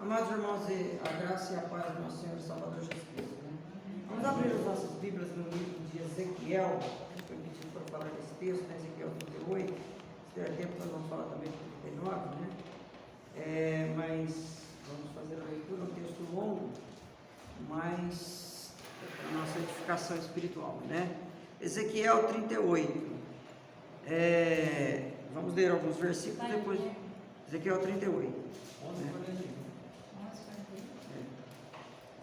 Amados irmãos, a graça e a paz do nosso Senhor e Salvador Jesus Cristo. Vamos abrir as nossas Bíblias no livro de Ezequiel, que foi pedido para falar desse texto, né? Ezequiel 38. Se der tempo, nós vamos falar também do 39, né? Mas vamos fazer a leitura, um texto longo, mas para a nossa edificação espiritual, né? Ezequiel 38. Vamos ler alguns versículos depois. Ezequiel 38.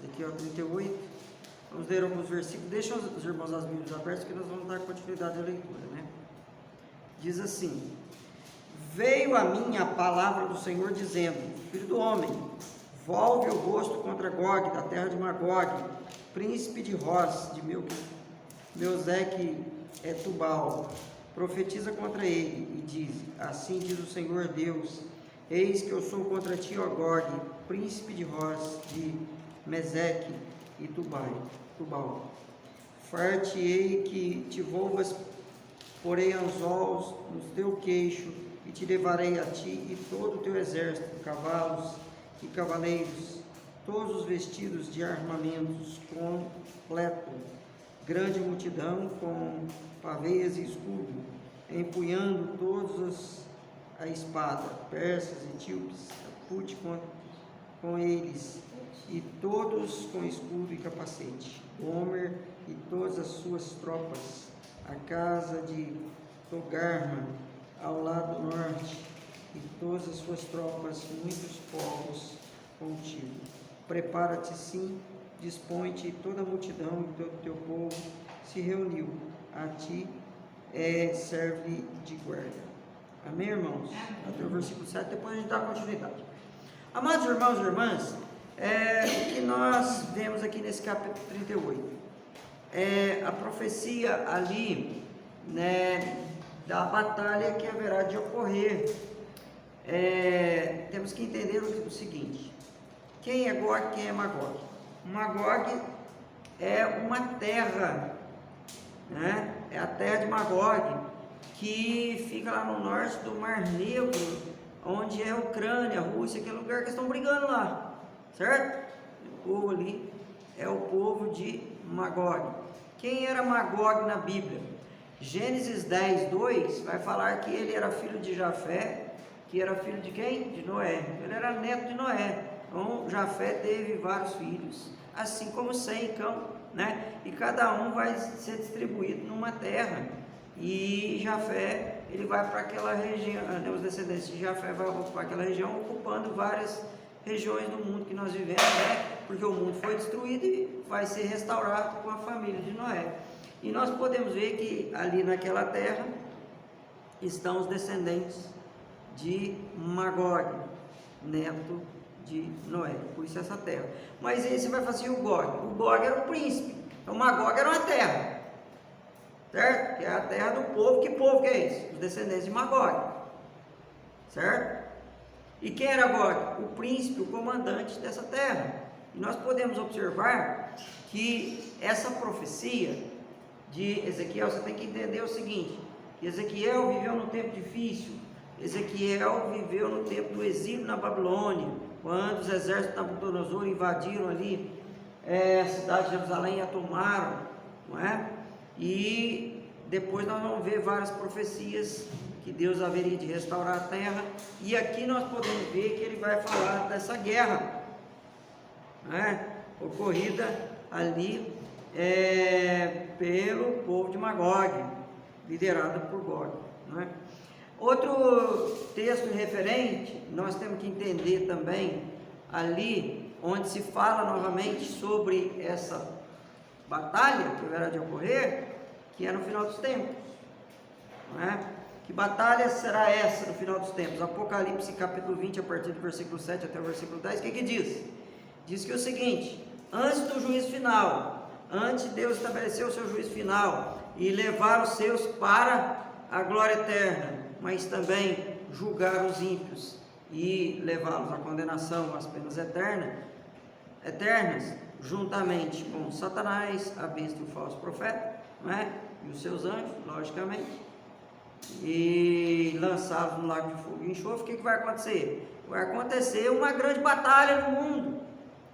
Ezequiel 38. Vamos ler alguns versículos. Deixa os irmãos as Bíblias abertas que nós vamos dar continuidade à leitura, né? Diz assim: Veio a mim a palavra do Senhor dizendo: Filho do homem, volve o rosto contra Gog, da terra de Magog, príncipe de Roz, de Meuseque Tubal. Profetiza contra ele e diz: Assim diz o Senhor Deus: Eis que eu sou contra ti, ó Gog, príncipe de Roz, de Meseque e Tubal. Far-te-ei que te volvas, porei anzóis no teu queixo, e te levarei a ti e todo o teu exército, cavalos e cavaleiros, todos os vestidos de armamentos completo, grande multidão com pavês e escudo, empunhando todos a espada, persas, etíopes, Pute com eles, e todos com escudo e capacete, Gomer e todas as suas tropas, a casa de Togarma ao lado norte, e todas as suas tropas, muitos povos contigo. Prepara-te sim, dispõe-te, toda a multidão e todo o teu povo se reuniu, a ti serve de guarda. Amém, irmãos? Até o versículo 7, depois a gente dá continuidade. Amados irmãos e irmãs, o que nós vemos aqui nesse capítulo 38 a profecia ali, né, da batalha que haverá de ocorrer. Temos que entender o seguinte: quem é Gog, quem é Magog? Magog é uma terra, né? É a terra de Magog, que fica lá no norte do Mar Negro, onde é a Ucrânia, a Rússia, aquele lugar que estão brigando lá, certo? O povo ali é o povo de Magog. Quem era Magog na Bíblia? Gênesis 10, 2 vai falar que ele era filho de Jafé, que era filho de quem? De Noé. Ele era neto de Noé. Então Jafé teve vários filhos, assim como Sem e Cão, né? E cada um vai ser distribuído numa terra. E Jafé, ele vai para aquela região, os descendentes de Jafé vão ocupar aquela região, ocupando várias regiões do mundo que nós vivemos, né? Porque o mundo foi destruído e vai ser restaurado com a família de Noé. E nós podemos ver que ali naquela terra estão os descendentes de Magog, neto de Noé, por isso essa terra. Mas aí você vai falar assim: o Gog era um príncipe, então Magog era uma terra, certo? Que é a terra do povo. Que povo que é esse? Os descendentes de Magog, certo? E quem era Gog? O príncipe, o comandante dessa terra. E nós podemos observar que essa profecia de Ezequiel, você tem que entender o seguinte: Ezequiel viveu num tempo difícil. Ezequiel viveu no tempo do exílio na Babilônia, quando os exércitos de Nabucodonosor invadiram ali a cidade de Jerusalém e a tomaram, não é? E depois nós vamos ver várias profecias que Deus haveria de restaurar a terra, e aqui nós podemos ver que ele vai falar dessa guerra, né, ocorrida ali pelo povo de Magog, liderado por Gog, né? Outro texto referente, nós temos que entender também ali, onde se fala novamente sobre essa batalha que haverá de ocorrer, que é no final dos tempos, não é? Que batalha será essa no final dos tempos? Apocalipse capítulo 20, a partir do versículo 7 até o versículo 10, o que diz? Diz que é o seguinte: antes do juízo final, antes de Deus estabelecer o seu juízo final e levar os seus para a glória eterna, mas também julgar os ímpios e levá-los à condenação, às penas eternas, juntamente com Satanás, a besta e o falso profeta, não é? E os seus anjos, logicamente. e lançá-los no lago de fogo e enxofre, o que vai acontecer? Vai acontecer uma grande batalha no mundo.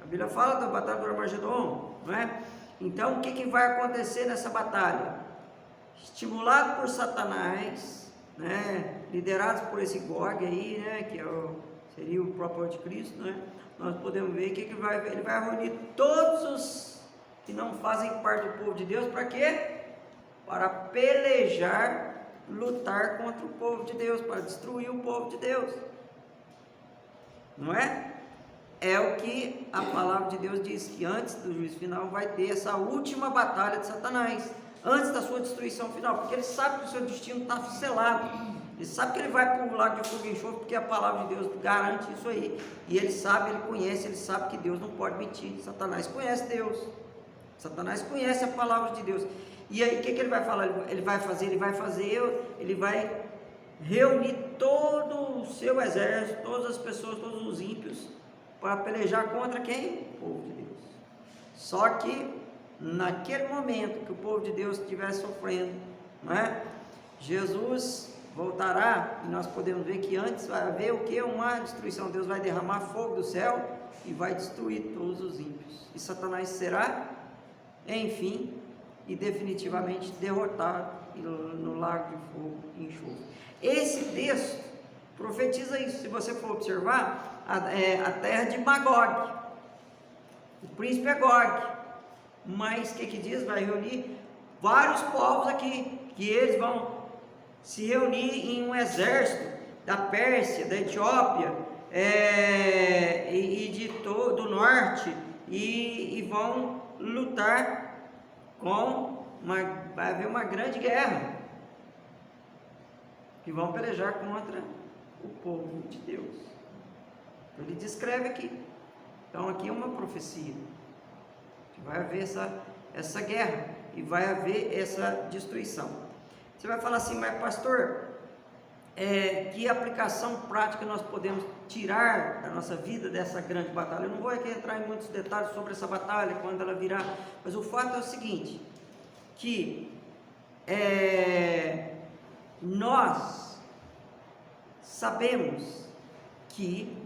A Bíblia fala da batalha do Armagedon, não é? Então, o que vai acontecer nessa batalha? Estimulado por Satanás, né? Liderados por esse Gog aí, né? Que seria o próprio anticristo, né? Nós podemos ver que ele vai reunir todos os que não fazem parte do povo de Deus, para quê? Para pelejar, lutar contra o povo de Deus, para destruir o povo de Deus, não é? É o que a palavra de Deus diz, que antes do juízo final vai ter essa última batalha de Satanás, antes da sua destruição final, porque ele sabe que o seu destino está selado, ele sabe que ele vai para o lago de fogo e enxofre, porque a palavra de Deus garante isso aí, e ele sabe, ele conhece, ele sabe que Deus não pode mentir. Satanás conhece Deus, Satanás conhece a palavra de Deus, e aí o que ele vai falar? Ele vai reunir todo o seu exército, todas as pessoas, todos os ímpios, para pelejar contra quem? O povo de Deus. Só que naquele momento que o povo de Deus estiver sofrendo, não é? Jesus voltará, e nós podemos ver que antes vai haver o que? Uma destruição. Deus vai derramar fogo do céu e vai destruir todos os ímpios, e Satanás será, enfim, e definitivamente derrotado no lago de fogo e enxofre. Esse texto profetiza isso. Se você for observar, a terra de Magog, o príncipe é Gog, mas o que diz? Vai reunir vários povos aqui, que eles vão se reunir em um exército da Pérsia, da Etiópia, e do norte, e vão lutar vai haver uma grande guerra, que vão pelejar contra o povo de Deus. Ele descreve aqui. Então aqui é uma profecia, que vai haver essa guerra, e vai haver essa destruição. Você vai falar assim, mas pastor, que aplicação prática nós podemos tirar da nossa vida dessa grande batalha? Eu não vou aqui entrar em muitos detalhes sobre essa batalha, quando ela virá, mas o fato é o seguinte, que nós sabemos que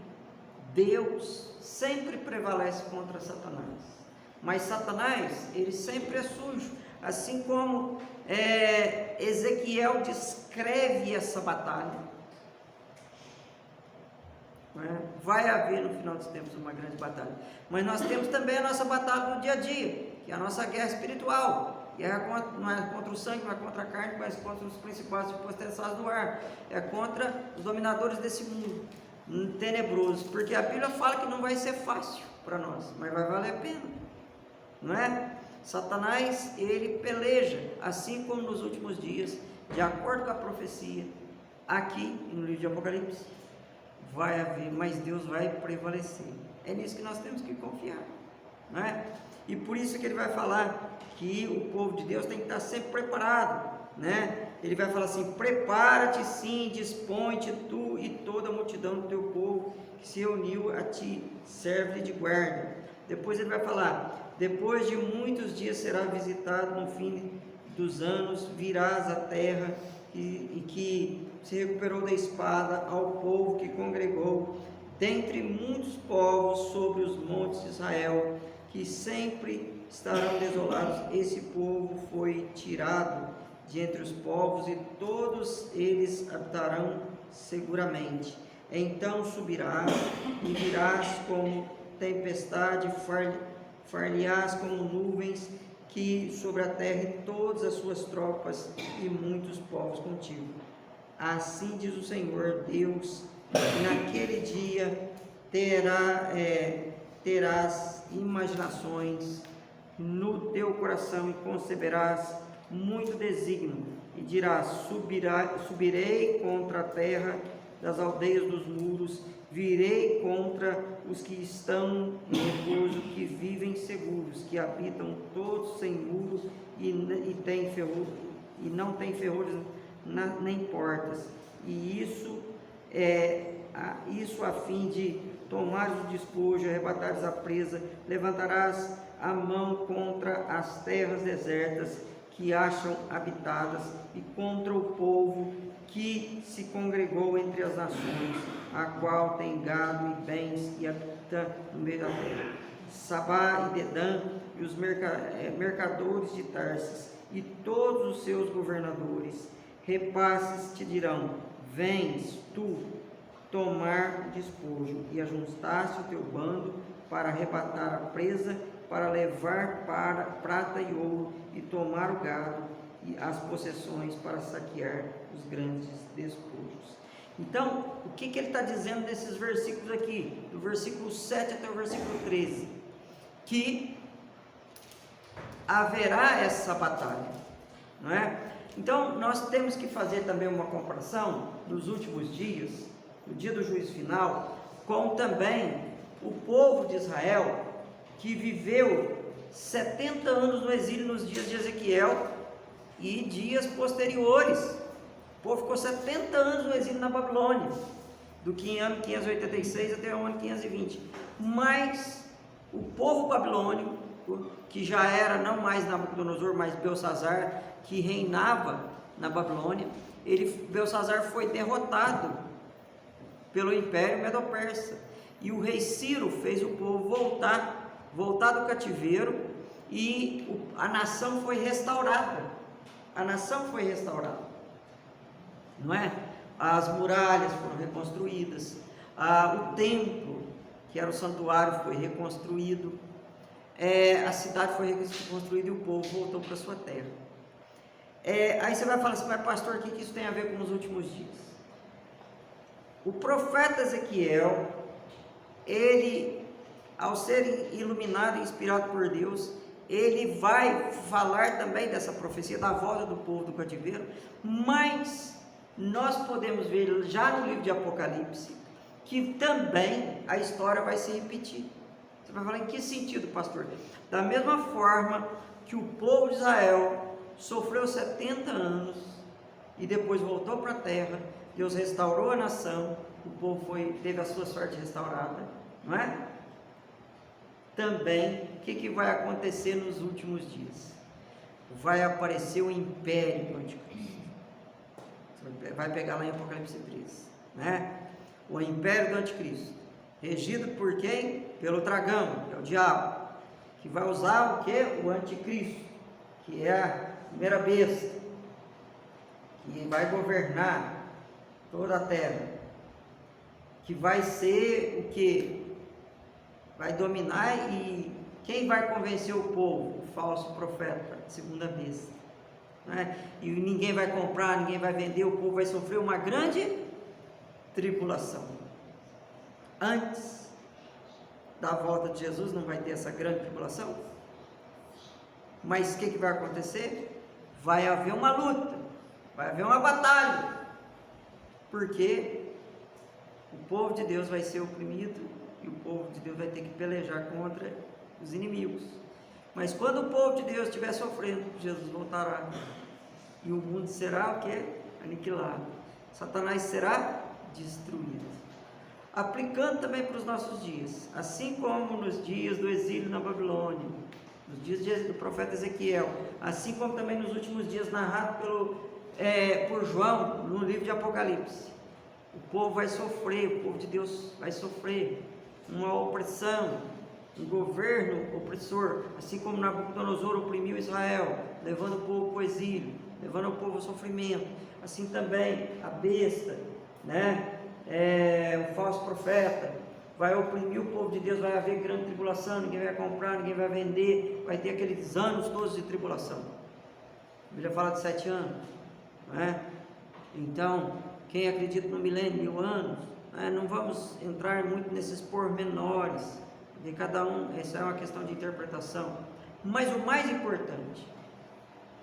Deus sempre prevalece contra Satanás, mas Satanás, ele sempre é sujo, assim como Ezequiel descreve essa batalha. Vai haver no final dos tempos uma grande batalha, mas nós temos também a nossa batalha do dia a dia, que é a nossa guerra espiritual. Guerra não é contra o sangue, não é contra a carne, mas contra os principados e potestades do ar, é contra os dominadores desse mundo tenebroso, porque a Bíblia fala que não vai ser fácil para nós, mas vai valer a pena, não é? Satanás, ele peleja, assim como nos últimos dias, de acordo com a profecia, aqui no livro de Apocalipse, vai haver, mas Deus vai prevalecer. É nisso que nós temos que confiar, não é? E por isso que ele vai falar que o povo de Deus tem que estar sempre preparado, né? Ele vai falar assim, prepara-te sim, dispõe-te tu e toda a multidão do teu povo que se reuniu a ti, serve de guarda. Depois ele vai falar, depois de muitos dias será visitado no fim dos anos, virás a terra e que se recuperou da espada, ao povo que congregou dentre muitos povos sobre os montes de Israel, que sempre estarão desolados. Esse povo foi tirado de entre os povos e todos eles habitarão seguramente. Então subirás e virás como tempestade, far-lhe-ás como nuvens que sobre a terra, e todas as suas tropas e muitos povos contigo. Assim diz o Senhor Deus, que naquele dia terás imaginações no teu coração e conceberás muito desígnio, e dirás, subirei contra a terra das aldeias dos muros, virei contra os que estão em repouso, que vivem seguros, que habitam todos sem muros e não têm ferrolhos nem portas, e isso a fim de tomares o despojo, arrebatares a presa, levantarás a mão contra as terras desertas que acham habitadas, e contra o povo que se congregou entre as nações, a qual tem gado e bens e habita no meio da terra. Sabá e Dedã e os mercadores de Tarsis e todos os seus governadores, repasses te dirão: vens tu tomar o despojo, e ajuntaste o teu bando para arrebatar a presa, para levar para prata e ouro, e tomar o gado e as possessões, para saquear os grandes despojos. Então, o que ele está dizendo nesses versículos aqui, do versículo 7 até o versículo 13? Que haverá essa batalha, não é? Então, nós temos que fazer também uma comparação nos últimos dias, no dia do juízo final, com também o povo de Israel, que viveu 70 anos no exílio nos dias de Ezequiel e dias posteriores. O povo ficou 70 anos no exílio na Babilônia, do ano 586 até o ano 520. Mas o povo babilônico, que já era não mais Nabucodonosor, mas Belsazar, que reinava na Babilônia, Belsazar foi derrotado pelo Império Medo-Persa, e o rei Ciro fez o povo voltar do cativeiro, e a nação foi restaurada. A nação foi restaurada, não é? As muralhas foram reconstruídas, o templo, que era o santuário, foi reconstruído, a cidade foi reconstruída e o povo voltou para a sua terra. Aí você vai falar assim: mas pastor, o que isso tem a ver com os últimos dias? O profeta Ezequiel, ele, ao ser iluminado e inspirado por Deus, ele vai falar também dessa profecia da volta do povo do cativeiro, mas nós podemos ver já no livro de Apocalipse que também a história vai se repetir. Você vai falar: em que sentido, pastor? Da mesma forma que o povo de Israel sofreu 70 anos e depois voltou para a terra, Deus restaurou a nação, o povo teve a sua sorte restaurada, não é? Também, o que vai acontecer nos últimos dias? Vai aparecer o império do anticristo. Você vai pegar lá em Apocalipse 13, né? O império do anticristo, regido por quem? Pelo dragão, que é o diabo, que vai usar o que? O anticristo, que é a primeira besta, que vai governar toda a terra, que vai ser o que? Vai dominar. E quem vai convencer o povo? O falso profeta, segunda besta, né? E ninguém vai comprar, ninguém vai vender, o povo vai sofrer uma grande tribulação. Antes da volta de Jesus não vai ter essa grande tribulação, mas o que vai acontecer? Vai haver uma luta, vai haver uma batalha, porque o povo de Deus vai ser oprimido e o povo de Deus vai ter que pelejar contra os inimigos. Mas quando o povo de Deus estiver sofrendo, Jesus voltará e o mundo será o que? Aniquilado. Satanás será destruído. Aplicando também para os nossos dias, assim como nos dias do exílio na Babilônia, nos dias do profeta Ezequiel, assim como também nos últimos dias narrado por João no livro de Apocalipse, o povo vai sofrer, o povo de Deus vai sofrer uma opressão, um governo opressor, assim como Nabucodonosor oprimiu Israel, levando o povo para o exílio, levando o povo ao sofrimento. Assim também a besta, né? O falso profeta vai oprimir o povo de Deus, vai haver grande tribulação, ninguém vai comprar, ninguém vai vender, vai ter aqueles anos todos de tribulação. A Bíblia fala de 7 anos, né? Então, quem acredita no milênio, 1000 anos, né? Não vamos entrar muito nesses pormenores, porque cada um, essa é uma questão de interpretação. Mas o mais importante,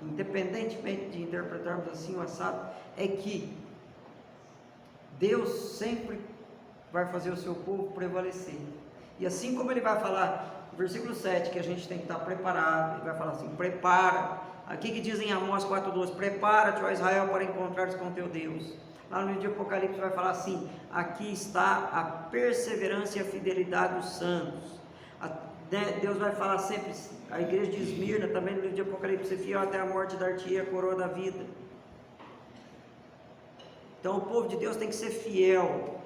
independentemente de interpretarmos assim o assado, é que Deus sempre vai fazer o seu povo prevalecer. E assim como ele vai falar, no versículo 7, que a gente tem que estar preparado, ele vai falar assim: prepara. Aqui que diz em Amós 4:12, prepara-te, ó Israel, para encontrares com teu Deus. Lá no livro de Apocalipse vai falar assim: aqui está a perseverança e a fidelidade dos santos. Deus vai falar sempre, a igreja de Esmirna também no livro de Apocalipse: fiel até a morte, dar-te-ei a coroa da vida. Então o povo de Deus tem que ser fiel,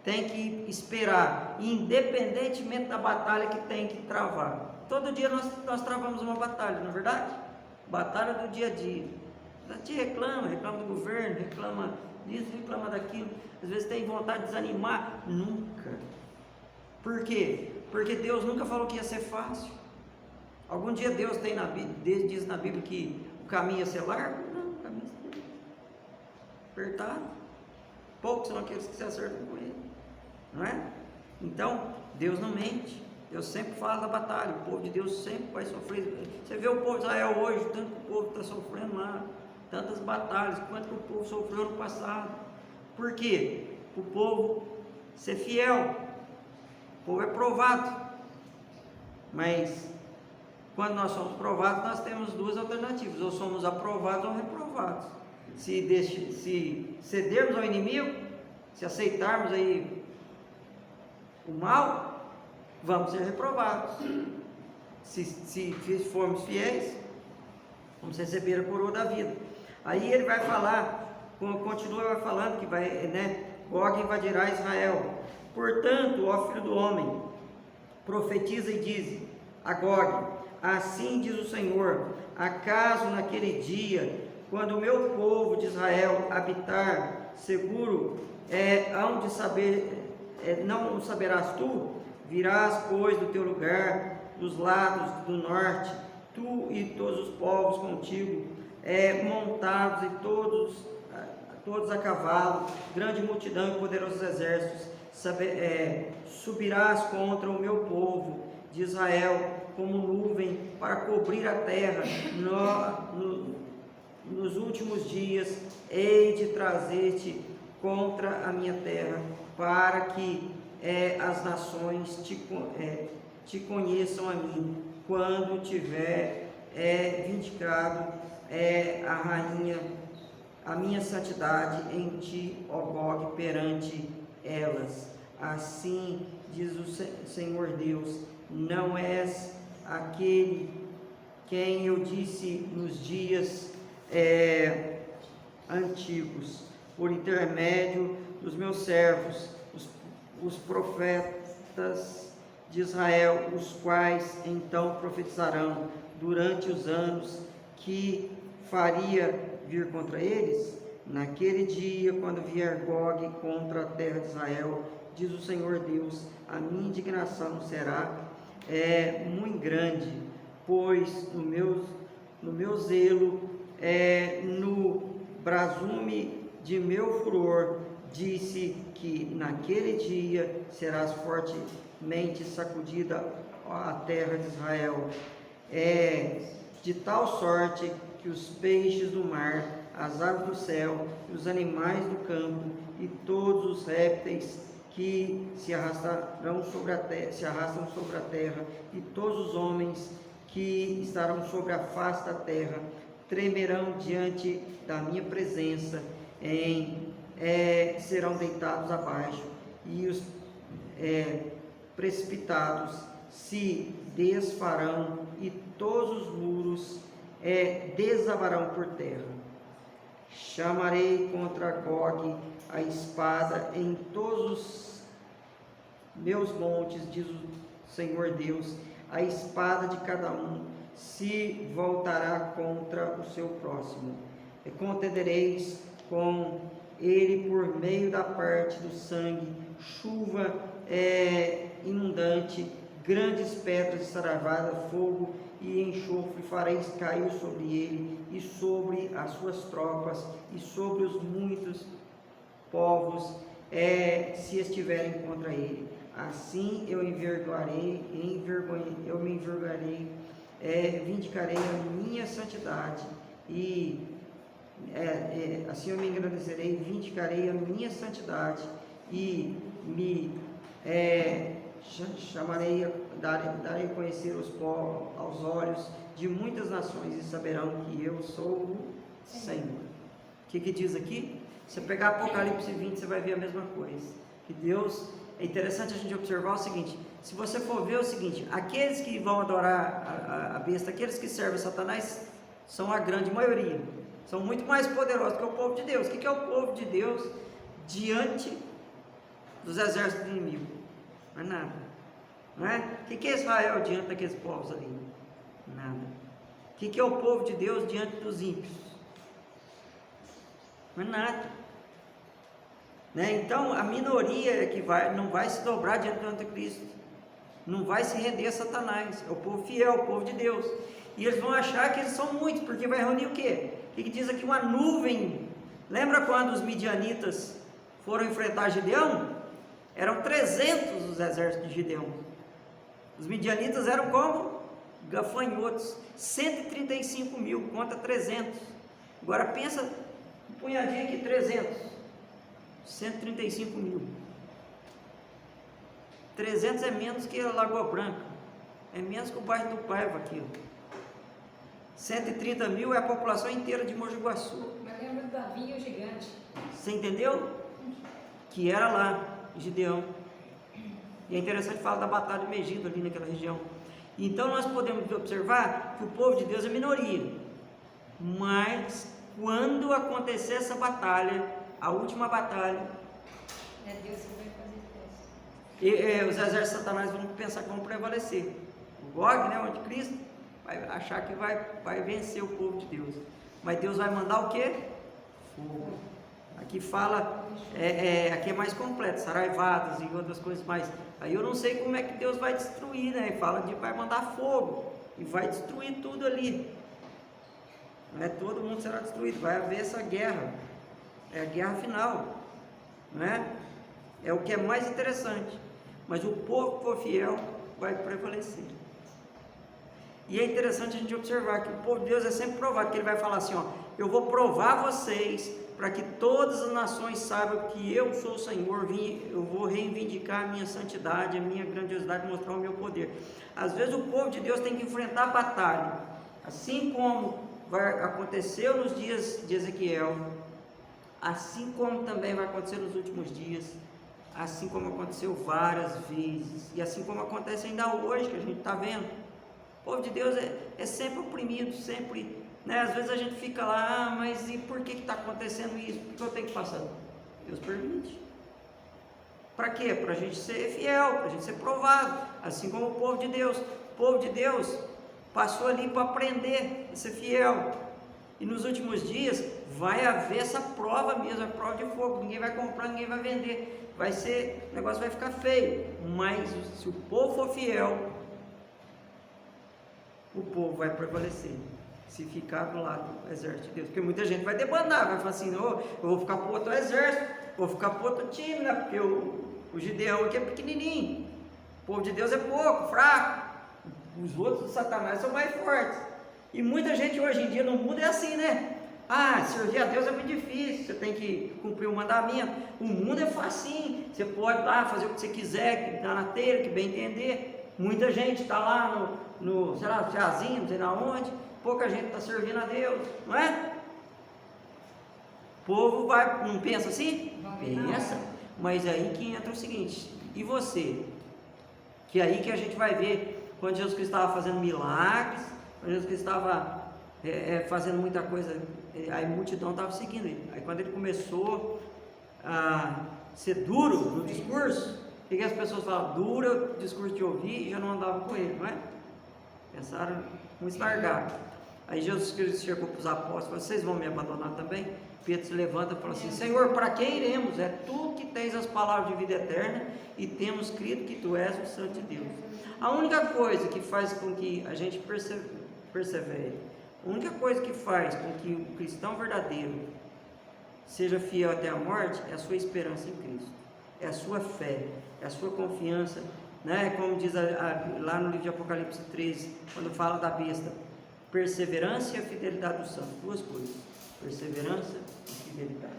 tem que esperar, independentemente da batalha que tem que travar. Todo dia nós travamos uma batalha, não é verdade? Batalha do dia a dia. A gente reclama do governo, reclama disso, reclama daquilo. Às vezes tem vontade de desanimar. Nunca. Por quê? Porque Deus nunca falou que ia ser fácil. Algum dia Deus diz na Bíblia que o caminho ia ser largo? Não, o caminho ia ser apertado. Poucos são aqueles que se acertam com ele. Não é? Então, Deus não mente. Deus sempre fala da batalha. O povo de Deus sempre vai sofrer. Você vê o povo de Israel hoje, tanto que o povo está sofrendo lá, tantas batalhas, quanto que o povo sofreu no passado. Por quê? O povo ser fiel. O povo é provado. Mas quando nós somos provados, nós temos duas alternativas: ou somos aprovados ou reprovados. Se cedermos ao inimigo, se aceitarmos aí o mal, vamos ser reprovados. Se formos fiéis, vamos receber a coroa da vida. Aí ele vai falar, continua falando que Gog invadirá Israel. Portanto, ó filho do homem, profetiza e diz a Gog: assim diz o Senhor, acaso naquele dia, quando o meu povo de Israel habitar seguro, hão de saber, não saberás tu? Virás, pois, do teu lugar, dos lados do norte, tu e todos os povos contigo, montados e todos a cavalo, grande multidão e poderosos exércitos, subirás contra o meu povo de Israel como nuvem para cobrir a terra. Nos últimos dias hei de trazer-te contra a minha terra, para que as nações te conheçam a mim, quando tiver vindicado a rainha, a minha santidade em ti, ó Gog, perante elas. Assim diz o Senhor Deus: não és aquele quem eu disse nos dias antigos, por intermédio dos meus servos, os profetas de Israel, os quais então profetizarão durante os anos que faria vir contra eles? Naquele dia, quando vier Gog contra a terra de Israel, diz o Senhor Deus, a minha indignação será muito grande, pois no meu zelo, no brasume de meu furor, disse que naquele dia serás fortemente sacudida a terra de Israel, de tal sorte que os peixes do mar, as aves do céu, os animais do campo e todos os répteis que se arrastam sobre a terra, e todos os homens que estarão sobre a face da terra tremerão diante da minha presença, serão deitados abaixo, e os precipitados se desfarão, e todos os muros desabarão por terra. Chamarei contra Gog a espada em todos os meus montes, diz o Senhor Deus. A espada de cada um se voltará contra o seu próximo. E contendereis com ele por meio da parte do sangue, chuva inundante, grandes pedras de saravada, fogo e enxofre fareis cair sobre ele e sobre as suas tropas e sobre os muitos povos se estiverem contra ele. Assim eu me envergonharei, vindicarei a minha santidade e assim eu me engrandecerei, vindicarei a minha santidade e me chamarei, darei a conhecer os povos aos olhos de muitas nações, e saberão que eu sou o Senhor. O que diz aqui? Você pegar Apocalipse 20, você vai ver a mesma coisa. Que Deus, é interessante a gente observar o seguinte: se você for ver o seguinte, aqueles que vão adorar a besta, aqueles que servem a Satanás, são a grande maioria. são muito mais poderosos que o povo de Deus. O que é o povo de Deus diante dos exércitos do inimigo? Não é nada. Não é? O que é Israel diante daqueles povos ali? Nada. O que é o povo de Deus diante dos ímpios? Não é nada. Né? Então a minoria que não vai se dobrar diante do anticristo, não vai se render a Satanás. É o povo fiel, o povo de Deus. E eles vão achar que eles são muitos, porque vai reunir o quê? O que diz aqui? Uma nuvem. Lembra quando os midianitas foram enfrentar Gideão? Eram 300 os exércitos de Gideão. Os midianitas eram como? Gafanhotos. 135 mil contra 300. Agora pensa, um punhadinho aqui, 300. 135 mil. 300 é menos que a Lagoa Branca. É menos que o bairro do Paiva aquilo. 130 mil é a população inteira de Mogi Guaçu. Mas lembra do Davi e o gigante. Você entendeu? Que era lá, Gideão. E é interessante falar da batalha de Megido ali naquela região. Então nós podemos observar que o povo de Deus é minoria. Mas quando acontecer essa batalha, a última batalha, É Deus que vai fazer isso. os exércitos de Satanás vão pensar que vão prevalecer. O Gog, né, o anticristo, vai achar que vai vencer o povo de Deus. Mas Deus vai mandar o quê? Fogo. Aqui fala, aqui é mais completo, saraivadas e outras coisas mais. Aí eu não sei como é que Deus vai destruir, né? Fala de vai mandar fogo e vai destruir tudo ali. Não é todo mundo será destruído, vai haver essa guerra. É a guerra final, não é? É o que é mais interessante. Mas o povo que for fiel vai prevalecer. E é interessante a gente observar que o povo de Deus é sempre provado, que ele vai falar assim, ó, eu vou provar vocês para que todas as nações saibam que eu sou o Senhor, eu vou reivindicar a minha santidade, a minha grandiosidade, mostrar o meu poder. Às vezes o povo de Deus tem que enfrentar a batalha, assim como aconteceu nos dias de Ezequiel, assim como também vai acontecer nos últimos dias, assim como aconteceu várias vezes, e assim como acontece ainda hoje, que a gente está vendo. O povo de Deus é sempre oprimido, sempre, né? Às vezes a gente fica lá, mas e por que está acontecendo isso? Por que eu tenho que passar? Deus permite. Para quê? Para a gente ser fiel, para a gente ser provado, assim como o povo de Deus. O povo de Deus passou ali para aprender a ser fiel. E nos últimos dias vai haver essa prova mesmo, a prova de fogo. Ninguém vai comprar, ninguém vai vender. O negócio vai ficar feio. Mas se o povo for fiel, o povo vai prevalecer. Se ficar do lado do exército de Deus. Porque muita gente vai debandar, vai falar assim, eu vou ficar para outro exército, vou ficar para outro time, né? Porque o Gideão aqui é pequenininho. O povo de Deus é pouco, fraco. Os outros do Satanás são mais fortes. E muita gente hoje em dia no mundo é assim, né? Servir a Deus é muito difícil, você tem que cumprir o mandamento. O mundo é facinho, você pode ir lá fazer o que você quiser, que dá na telha, que bem entender. Muita gente está lá sei lá, chazinho, não sei na onde, pouca gente está servindo a Deus, não é? O povo não pensa assim? Pensa, mas aí que entra o seguinte, e você? Que é aí que a gente vai ver, quando Jesus Cristo estava fazendo milagres, quando Jesus Cristo estava fazendo muita coisa, a multidão estava seguindo ele. Aí quando ele começou a ser duro no discurso, o que as pessoas falavam? Duro o discurso de ouvir, e já não andavam com ele, não é? Pensaram, vamos largar. Aí Jesus Cristo chegou para os apóstolos e falou, vocês vão me abandonar também? Pedro se levanta e fala assim, Senhor, para quem iremos? É tu que tens as palavras de vida eterna e temos crido que tu és o Santo de Deus. A única coisa que faz com que a gente persevere, a única coisa que faz com que o cristão verdadeiro seja fiel até a morte é a sua esperança em Cristo, é a sua fé, é a sua confiança, né? Como diz lá no livro de Apocalipse 13, quando fala da besta, perseverança e a fidelidade do santo, duas coisas, perseverança e fidelidade.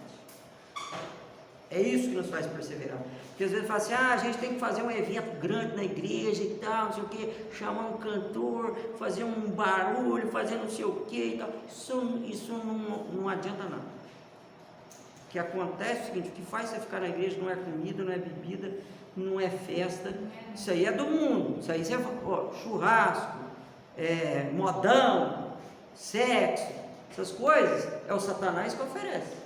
É isso que nos faz perseverar. Porque às vezes fala assim, a gente tem que fazer um evento grande na igreja e tal, não sei o que, chamar um cantor, fazer um barulho, fazer não sei o que e tal. Isso não adianta nada. O que acontece é o seguinte, o que faz você ficar na igreja não é comida, não é bebida, não é festa, isso aí é do mundo, isso aí é churrasco, modão, sexo, Essas coisas é o Satanás que oferece.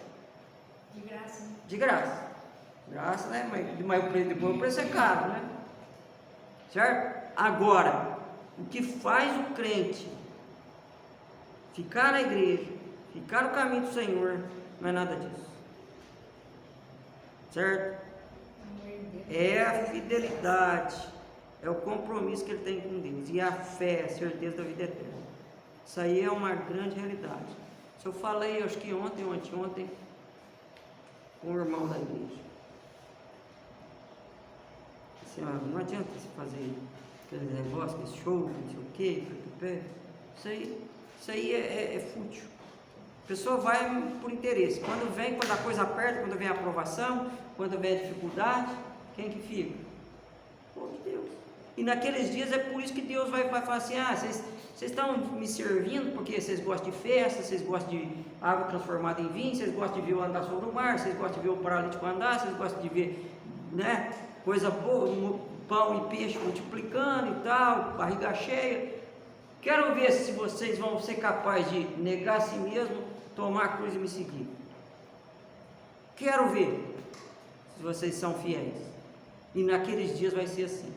De graça, né? De graça. Graça, né? Mas depois o preço é caro, né? Certo? Agora, o que faz o crente ficar na igreja, ficar no caminho do Senhor, não é nada disso. Certo? Amor de Deus. É a fidelidade, é o compromisso que ele tem com Deus, e a fé, a certeza da vida eterna. Isso aí é uma grande realidade. Isso eu falei, acho que ontem ou anteontem, com o irmão da igreja. Assim, ó, não adianta você fazer aquele negócio, esse show, não sei o quê, isso aí é fútil. A pessoa vai por interesse. Quando a coisa aperta, quando vem a aprovação, quando vem a dificuldade, quem que fica? O povo de Deus. E naqueles dias é por isso que Deus vai falar assim: vocês estão me servindo porque vocês gostam de festa, vocês gostam de água transformada em vinho, vocês gostam de ver eu andar sobre o mar, vocês gostam de ver o paralítico andar, vocês gostam de ver, né, coisa boa, pão e peixe multiplicando e tal, barriga cheia. Quero ver se vocês vão ser capazes de negar a si mesmo, tomar a cruz e me seguir. Quero ver se vocês são fiéis. E naqueles dias vai ser assim.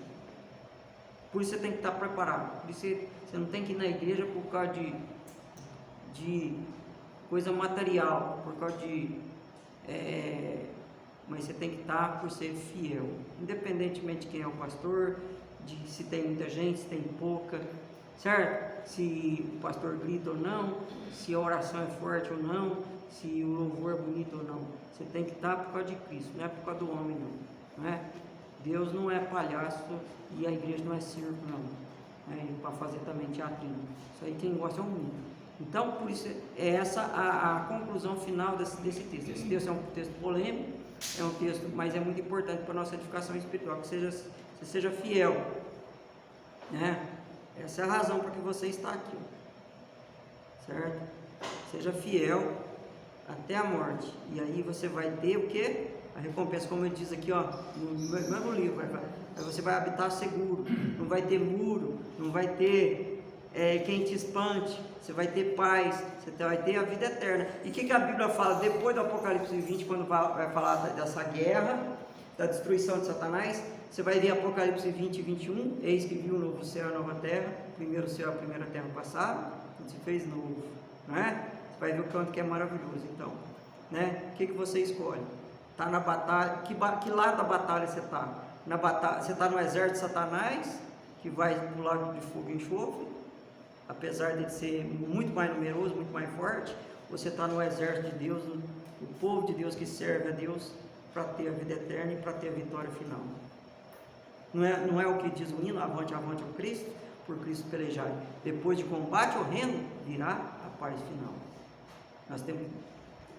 Por isso você tem que estar preparado. Por isso você não tem que ir na igreja por causa de coisa material, por causa mas você tem que estar por ser fiel. Independentemente de quem é o pastor, de se tem muita gente, se tem pouca, certo? Se o pastor grita ou não, se a oração é forte ou não, se o louvor é bonito ou não. Você tem que estar por causa de Cristo, não é por causa do homem não é? Deus não é palhaço e a igreja não é circo não, para fazer também teatrinho. Isso aí quem gosta é o mundo. Então, por isso é essa a conclusão final desse texto. Esse texto é um texto polêmico, é um texto, mas é muito importante para a nossa edificação espiritual, que você seja fiel, né? Essa é a razão para que você está aqui, certo? Seja fiel até a morte, e aí você vai ter o que? A recompensa, como ele diz aqui, ó, no mesmo livro, aí você vai habitar seguro, não vai ter muro, não vai ter quem te espante, você vai ter paz, você vai ter a vida eterna. E o que a Bíblia fala depois do Apocalipse 20, quando vai falar dessa guerra, da destruição de Satanás? Você vai ver Apocalipse 20 e 21, eis que viu o novo céu e a nova terra, o primeiro céu e a primeira terra passaram, tudo se fez novo, não é? Você vai ver o quanto que é maravilhoso, então, né? O que você escolhe? Está na batalha, que lado da batalha você está? Na batalha, você está no exército de Satanás, que vai para o lago de fogo e enxofre, apesar de ser muito mais numeroso, muito mais forte, você está no exército de Deus, o povo de Deus que serve a Deus para ter a vida eterna e para ter a vitória final. Não é o que diz o hino, avante, avante ao Cristo, por Cristo pelejai. Depois de combate horrendo, virá a paz final.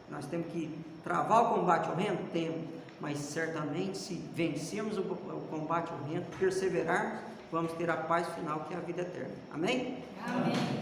Nós temos que travar o combate horrendo? Temos, mas certamente se vencermos o combate horrendo, perseverarmos, vamos ter a paz final, que é a vida eterna. Amém? Amém.